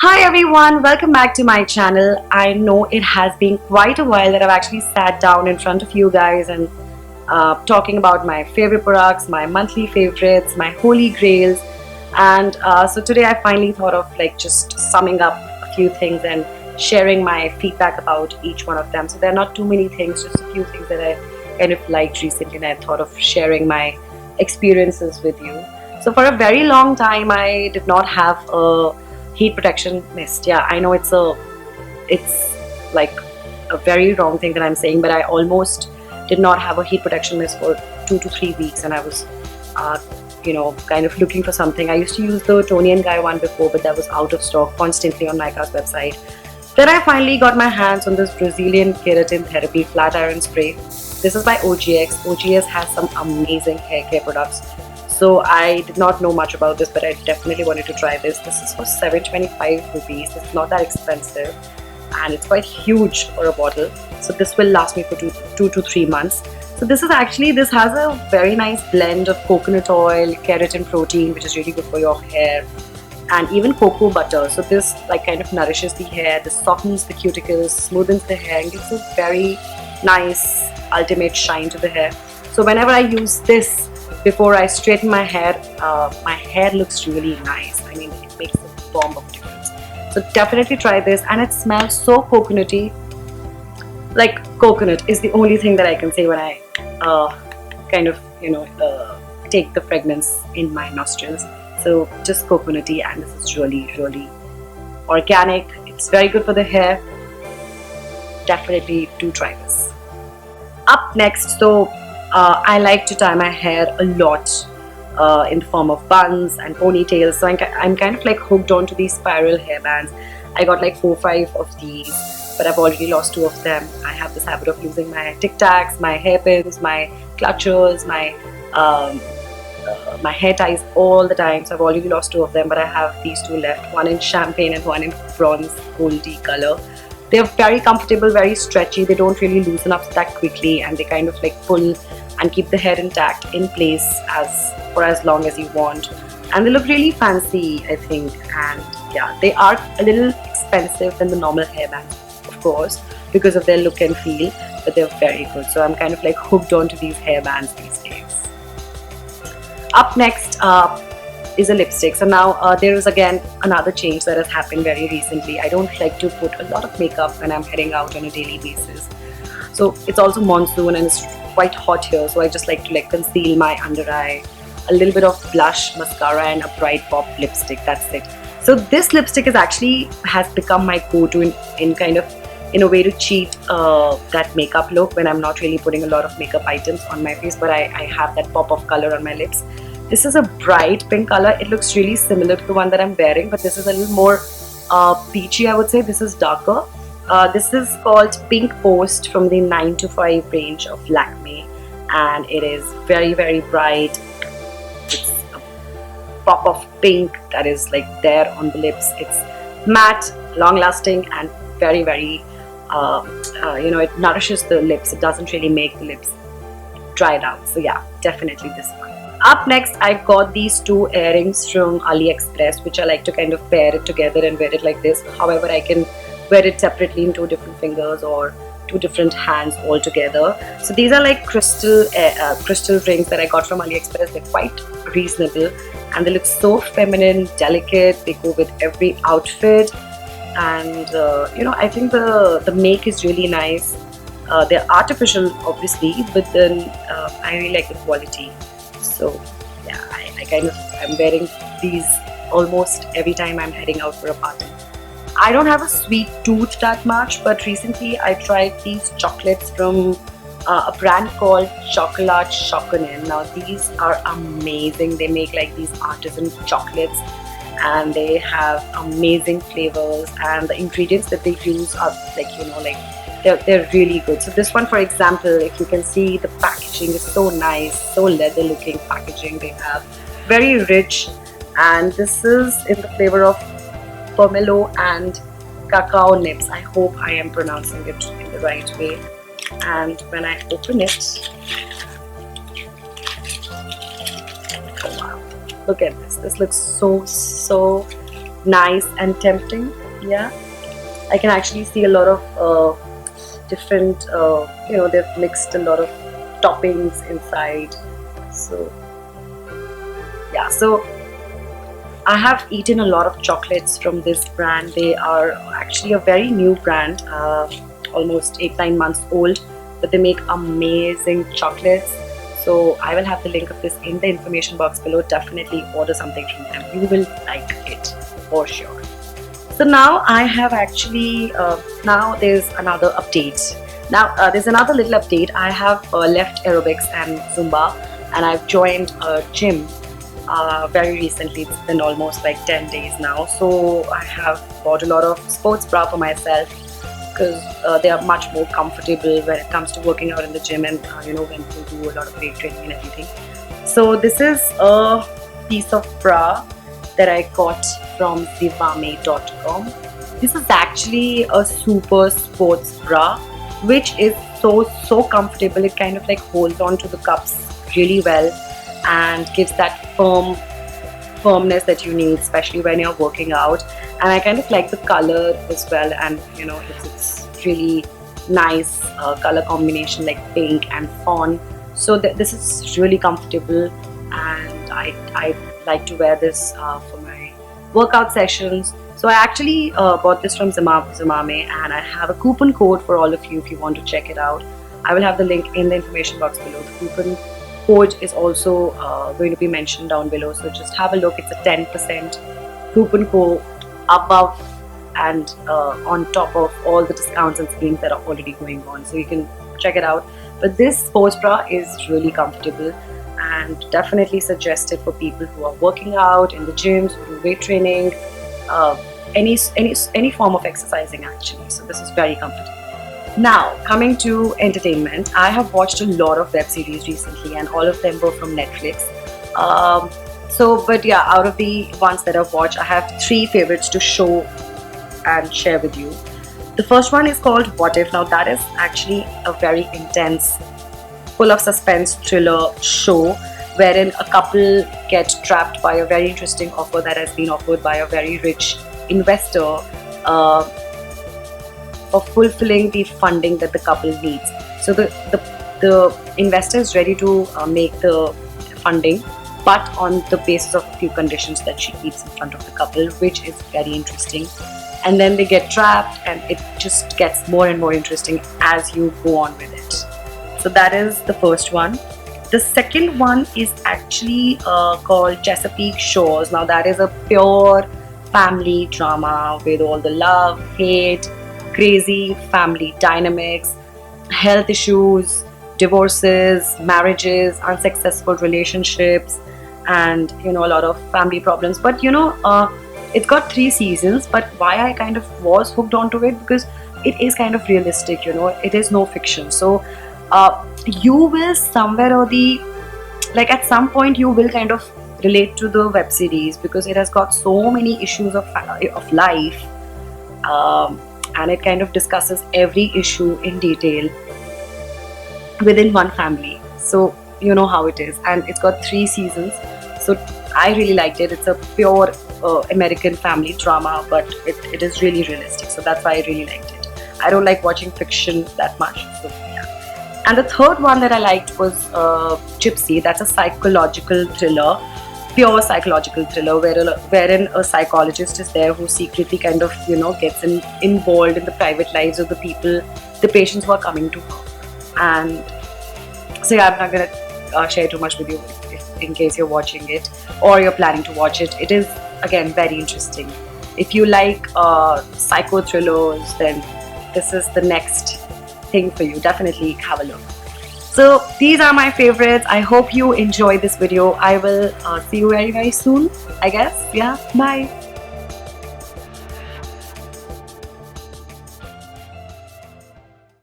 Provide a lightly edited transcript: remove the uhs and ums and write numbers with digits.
Hi everyone, welcome back to my channel. I know it has been quite a while that I've actually sat down in front of you guys and talking about my favorite products, my monthly favorites, my holy grails. And so today I finally thought of just summing up a few things and sharing my feedback about each one of them. So there are not too many things, just a few things that I kind of liked recently, and I thought of sharing my experiences with you. So for a very long time I did not have a heat protection mist. Yeah, I know it's like a very wrong thing that I'm saying, but I almost did not have a heat protection mist for 2 to 3 weeks, and I was kind of looking for something. I used to use the Tony & Guy one before, but that was out of stock constantly on Nika's website. Then I finally got my hands on this Brazilian Keratin therapy flat iron spray. This is by OGX. OGX has some amazing hair care products. So I did not know much about this, but I definitely wanted to try this. This is for 725 rupees. It's not that expensive and it's quite huge for a bottle. So this will last me for 2 to 3 months. So this has a very nice blend of coconut oil, keratin protein, which is really good for your hair, and even cocoa butter. So this kind of nourishes the hair, this softens the cuticles, smoothens the hair, and gives a very nice ultimate shine to the hair. So whenever I use this before I straighten my hair looks really nice. I mean, it makes a bomb of difference. So definitely try this, and it smells so coconutty. Like coconut is the only thing that I can say when I take the fragrance in my nostrils. So just coconutty, and this is really, really organic. It's very good for the hair. Definitely do try this. Up next, I like to tie my hair a lot in the form of buns and ponytails. So I'm kind of hooked onto these spiral hairbands. I got 4 or 5 of these, but I've already lost 2 of them. I have this habit of losing my tic tacs, my hairpins, my clutchers, my hair ties all the time. So I've already lost 2 of them, but I have these 2 left, one in champagne and one in bronze goldy color. They're very comfortable, very stretchy. They don't really loosen up that quickly, and they kind of pull and keep the hair intact in place for as long as you want. And they look really fancy, I think. And yeah, they are a little expensive than the normal hairbands, of course, because of their look and feel, but they're very good. So I'm kind of hooked onto these hairbands these days. Up next is a lipstick. So now there is again another change that has happened very recently. I don't like to put a lot of makeup when I'm heading out on a daily basis. So it's also monsoon and it's quite hot here, so I just like to conceal my under eye, a little bit of blush, mascara, and a bright pop lipstick. That's it. So this lipstick has become my go-to in a way to cheat that makeup look when I'm not really putting a lot of makeup items on my face, but I have that pop of color on my lips. This is a bright pink color. It looks really similar to the one that I'm wearing, but this is a little more peachy, I would say. This is darker. This is called Pink Post from the 9 to 5 range of Lakme, and it is very, very bright. It's a pop of pink that is there on the lips. It's matte, long lasting, and very, very it nourishes the lips. It doesn't really make the lips dried out. So yeah, definitely this one. Up next, I got these 2 earrings from AliExpress, which I like to kind of pair it together and wear it like this. However, I can wear it separately in 2 different fingers or 2 different hands all together. So these are crystal rings that I got from AliExpress. They're quite reasonable and they look so feminine, delicate. They go with every outfit, and I think the make is really nice. They're artificial, obviously, but then I really like the quality. So yeah, I'm wearing these almost every time I'm heading out for a party. I don't have a sweet tooth that much, but recently I tried these chocolates from a brand called Chocolat Shokunin. Now these are amazing. They make these artisan chocolates, and they have amazing flavors, and the ingredients that they use are they're really good. So this one, for example, if you can see, the packaging is so nice, so leather looking packaging they have, very rich, and this is in the flavor of pomelo and cacao nibs. I hope I am pronouncing it in the right way. And when I open it, oh wow, look at this. This looks so nice and tempting. Yeah, I can actually see a lot of different, they've mixed a lot of toppings inside. So yeah, so I have eaten a lot of chocolates from this brand. They are actually a very new brand, almost 8-9 months old, but they make amazing chocolates. So I will have the link of this in the information box below. Definitely order something from them. You will like it for sure. So now I have actually, now there's another update. Now there's another little update. I have left aerobics and Zumba, and I've joined a gym very recently. It's been almost like 10 days now. So I have bought a lot of sports bra for myself because they are much more comfortable when it comes to working out in the gym and when to do a lot of weight training and everything. So this is a piece of bra that I got from zivame.com. This is actually a super sports bra which is so comfortable. It kind of like holds on to the cups really well and gives that firmness that you need, especially when you're working out. And I kind of like the color as well, and it's really nice color combination, like pink and fawn. So this is really comfortable, and I like to wear this for my workout sessions. So I actually bought this from Zimame, and I have a coupon code for all of you if you want to check it out. I will have the link in the information box below. The coupon code is also going to be mentioned down below, so just have a look. It's a 10% coupon code above and on top of all the discounts and schemes that are already going on, so you can check it out. But this sports bra is really comfortable and definitely suggested for people who are working out in the gyms, who do weight training, any form of exercising actually. So this is very comfortable. Now, coming to entertainment, I have watched a lot of web series recently, and all of them were from Netflix. But yeah, out of the ones that I've watched, I have 3 favorites to show and share with you. The first one is called What If. Now, that is actually a very intense, full of suspense thriller show wherein a couple get trapped by a very interesting offer that has been offered by a very rich investor of fulfilling the funding that the couple needs. So the investor is ready to make the funding, but on the basis of a few conditions that she keeps in front of the couple, which is very interesting. And then they get trapped, and it just gets more and more interesting as you go on with it. So that is the first one. The second one is actually called Cheasepeak Shores. Now that is a pure family drama with all the love, hate, crazy family dynamics, health issues, divorces, marriages, unsuccessful relationships, and a lot of family problems. But it's got 3 seasons, but why I kind of was hooked onto it, because it is kind of realistic, it is no fiction. So you will somewhere or at some point you will kind of relate to the web series, because it has got so many issues of life, and it kind of discusses every issue in detail within one family. So you know how it is, and it's got 3 seasons. So I really liked it. It's a pure American family drama, but it is really realistic. So that's why I really liked it. I don't like watching fiction that much. So yeah. And the third one that I liked was Gypsy. That's a psychological thriller, pure psychological thriller, wherein a psychologist is there who secretly kind of gets involved in the private lives of the patients who are coming to her. And so yeah, I'm not gonna share too much with you in case you're watching it or you're planning to watch it. It is again very interesting. If you like psycho thrillers, then this is the next thing for you. Definitely have a look. So these are my favorites. I hope you enjoy this video. I will see you very soon, I guess. Yeah, bye.